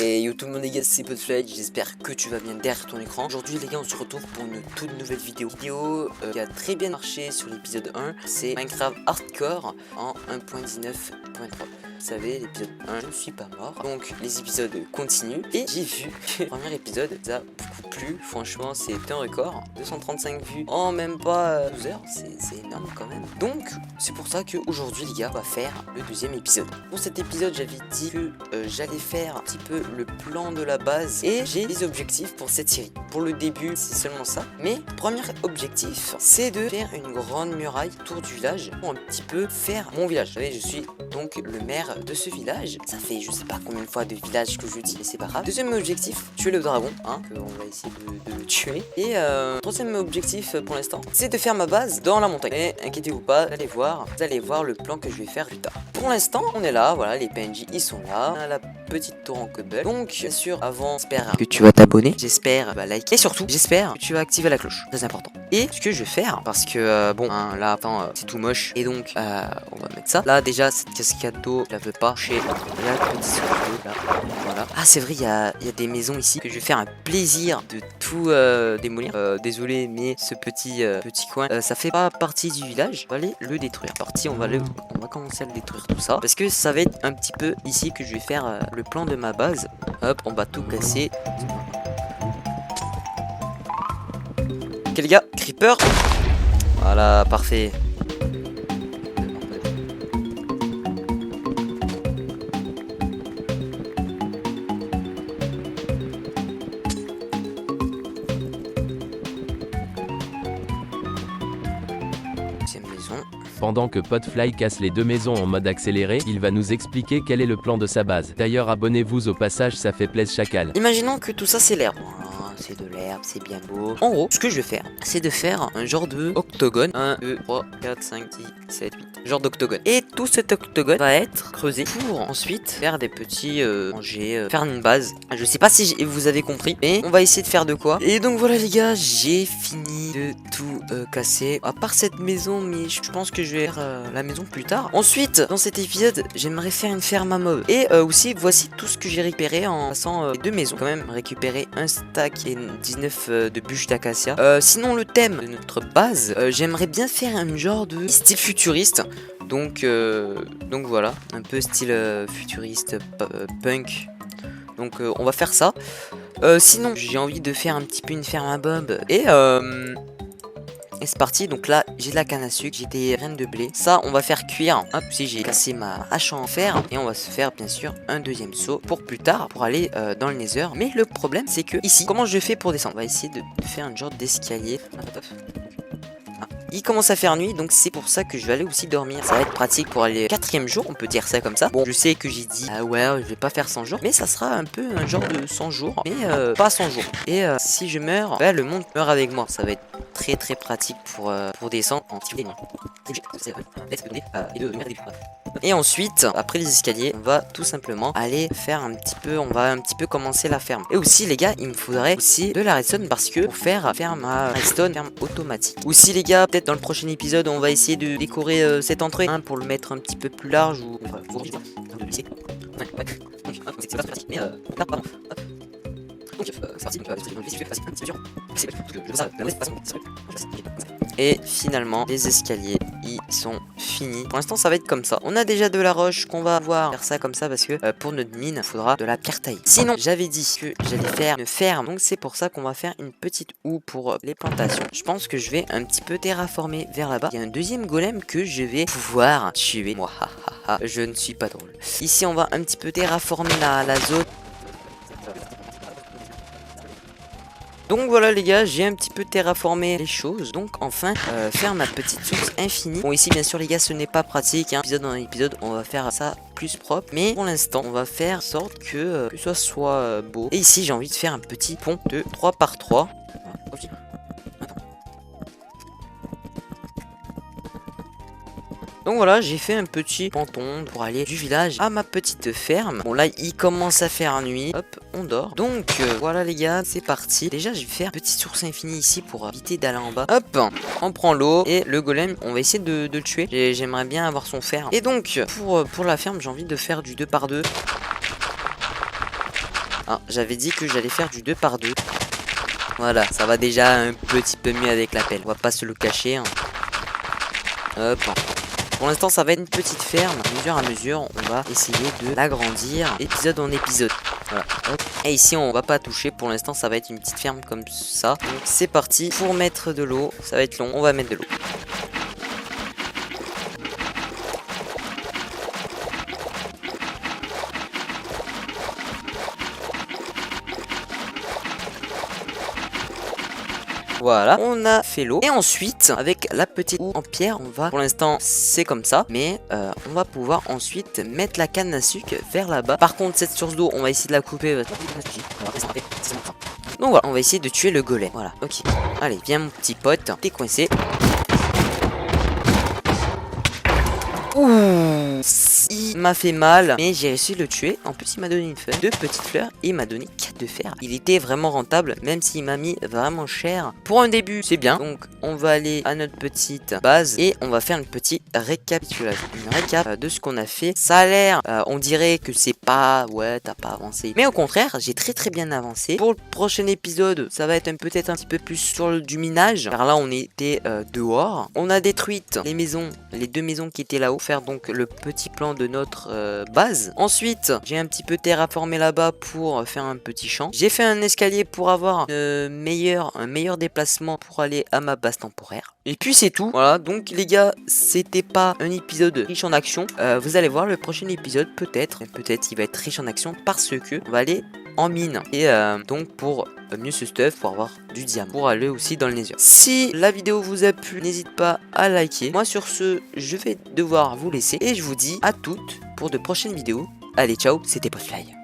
Et yo tout le monde les gars, c'est Podfly, j'espère que tu vas bien derrière ton écran. Aujourd'hui les gars, on se retrouve pour une toute nouvelle vidéo. Qui a très bien marché sur l'épisode 1, c'est Minecraft Hardcore en 1.19.3. Vous savez, l'épisode 1, je ne suis pas mort. Donc les épisodes continuent. Et j'ai vu que le premier épisode ça a beaucoup plu. Franchement, c'était un record. 235 vues en même pas 12 heures. C'est énorme quand même. Donc c'est pour ça qu'aujourd'hui les gars, on va faire le deuxième épisode. Pour cet épisode, j'avais dit que j'allais faire un petit peu le plan de la base. Et j'ai des objectifs pour cette série. Pour le début, c'est seulement ça. Mais premier objectif, c'est de faire une grande muraille autour du village. Pour un petit peu faire mon village. Vous savez, je suis donc le maire de ce village. Ça fait je sais pas combien de fois de village que je dis, mais c'est pas grave. Deuxième objectif, tuer le dragon, hein, que on va essayer de le tuer. Et troisième objectif pour l'instant, c'est de faire ma base dans la montagne. Mais inquiétez-vous pas, vous allez voir le plan que je vais faire plus tard. Pour l'instant, on est là, voilà, les PNJ ils sont là. On a la petite tour en cobble. Donc bien sûr, avant, j'espère que tu vas t'abonner, j'espère liker et surtout, j'espère que tu vas activer la cloche. Très important. Et ce que je vais faire, parce que bon, hein, là, attends, c'est tout moche. Et donc, on va mettre ça. Là, déjà, cette cascade d'eau, je la veux pas. Chez la petite source d'eau, là. Voilà. Ah, c'est vrai, il y a des maisons ici que je vais faire un plaisir de tout démolir. Désolé, mais ce petit coin, ça fait pas partie du village. On va aller le détruire. Parti, on va commencer à le détruire tout ça. Parce que ça va être un petit peu ici que je vais faire le plan de ma base. Hop, on va tout casser. Ok les gars, creeper. Voilà, parfait. Deuxième maison. Pendant que Podfly casse les deux maisons en mode accéléré, il va nous expliquer quel est le plan de sa base. D'ailleurs, abonnez-vous au passage, ça fait plaisir chacal. Imaginons que tout ça c'est l'herbe. Voilà, c'est de l'herbe, c'est bien beau. En gros, ce que je vais faire, c'est de faire un genre de octogone. 1, 2, 3, 4, 5, 6, 7, 8. Genre d'octogone. Et tout cet octogone va être creusé pour ensuite faire des petits rangées, faire une base. Je sais pas si vous avez compris, mais on va essayer de faire de quoi. Et donc voilà les gars, j'ai fini de tout casser. À part cette maison, mais je pense que je vais faire la maison plus tard. Ensuite, dans cet épisode, j'aimerais faire une ferme à mobs. Et aussi, voici tout ce que j'ai récupéré en passant les deux maisons. Quand même, récupérer un stack et 19 de bûches d'acacia. Sinon, le thème de notre base, j'aimerais bien faire un genre de style futuriste. Donc voilà, un peu style futuriste punk. Donc on va faire ça. Sinon, j'ai envie de faire un petit peu une ferme à bob. Et c'est parti. Donc là, j'ai de la canne à sucre, j'ai des graines de blé. Ça, on va faire cuire. Hop, si j'ai cassé ma hache en fer. Et on va se faire bien sûr un deuxième saut pour plus tard, pour aller dans le nether. Mais le problème, c'est que ici, comment je fais pour descendre? On va essayer de faire un genre d'escalier. Il commence à faire nuit, donc c'est pour ça que je vais aller aussi dormir. Ça va être pratique pour aller 4e jour, on peut dire ça comme ça. Bon, je sais que j'ai dit, ah ouais, je vais pas faire 100 jours, mais ça sera un peu un genre de 100 jours, mais pas 100 jours. Et si je meurs, bah, le monde meurt avec moi. Ça va être très très pratique pour descendre en type. Et ensuite, après les escaliers, on va tout simplement aller faire un petit peu, on va un petit peu commencer la ferme. Et aussi les gars, il me faudrait aussi de la redstone parce que pour faire ma redstone ferme automatique. Aussi les gars, peut-être dans le prochain épisode, on va essayer de décorer cette entrée hein, pour le mettre un petit peu plus large ou et finalement, les escaliers, ils sont finis. Pour l'instant, ça va être comme ça. On a déjà de la roche qu'on va avoir. Faire ça comme ça parce que pour notre mine, il faudra de la pierre taille. Sinon, j'avais dit que j'allais faire une ferme. Donc, c'est pour ça qu'on va faire une petite houe pour les plantations. Je pense que je vais un petit peu terraformer vers là-bas. Il y a un deuxième golem que je vais pouvoir tuer. Moi, je ne suis pas drôle. Ici, on va un petit peu terraformer la zone. Donc voilà les gars, j'ai un petit peu terraformé les choses. Donc enfin, faire ma petite source infinie. Bon ici bien sûr les gars, ce n'est pas pratique. Hein. Épisode dans épisode, on va faire ça plus propre. Mais pour l'instant, on va faire en sorte que ça soit beau. Et ici, j'ai envie de faire un petit pont de 3 par 3. Donc voilà, j'ai fait un petit ponton pour aller du village à ma petite ferme. Bon là, il commence à faire nuit. Hop, on dort. Donc voilà les gars, c'est parti. Déjà, je vais faire une petite source infinie ici pour éviter d'aller en bas. Hop, on prend l'eau et le golem, on va essayer de le tuer. J'aimerais bien avoir son fer. Et donc, pour la ferme, j'ai envie de faire du 2 par 2. Alors, j'avais dit que j'allais faire du 2 par 2. Voilà, ça va déjà un petit peu mieux avec la pelle. On va pas se le cacher. Hein. Hop. Pour l'instant, ça va être une petite ferme. Mesure à mesure, on va essayer de l'agrandir épisode en épisode. Voilà. Hop. Et ici, on va pas toucher. Pour l'instant, ça va être une petite ferme comme ça. Donc, c'est parti pour mettre de l'eau. Ça va être long. On va mettre de l'eau. Voilà, on a fait l'eau. Et ensuite, avec la petite houe en pierre, on va, pour l'instant, c'est comme ça. Mais on va pouvoir ensuite mettre la canne à sucre vers là-bas. Par contre, cette source d'eau, on va essayer de la couper. Donc voilà, on va essayer de tuer le golem. Voilà, ok. Allez, viens mon petit pote, t'es coincé. Ouh, il m'a fait mal, mais j'ai réussi à le tuer. En plus, il m'a donné une feuille, 2 petites fleurs et il m'a donné 4 de fer. Il était vraiment rentable, même s'il m'a mis vraiment cher. Pour un début, c'est bien. Donc, on va aller à notre petite base et on va faire une petite récapitulation. Une récap de ce qu'on a fait. Ça a l'air, on dirait que c'est pas, ouais, t'as pas avancé. Mais au contraire, j'ai très bien avancé. Pour le prochain épisode, ça va être peut-être un petit peu plus sur du minage. Car là, on était dehors. On a détruit les maisons, les 2 maisons qui étaient là-haut. Faire donc le petit plan de notre base. Ensuite, j'ai un petit peu terraformé là-bas pour faire un petit champ. J'ai fait un escalier pour avoir un meilleur déplacement pour aller à ma base temporaire. Et puis c'est tout. Voilà, donc les gars, c'était pas un épisode riche en action. Vous allez voir le prochain épisode, peut-être il va être riche en action parce que on va aller en mine. Et donc pour mieux se stuff, pour avoir du diamant, pour aller aussi dans le nether. Si la vidéo vous a plu, n'hésite pas à liker. Moi sur ce, je vais devoir vous laisser et je vous dis à toutes pour de prochaines vidéos. Allez, ciao, c'était Postfly.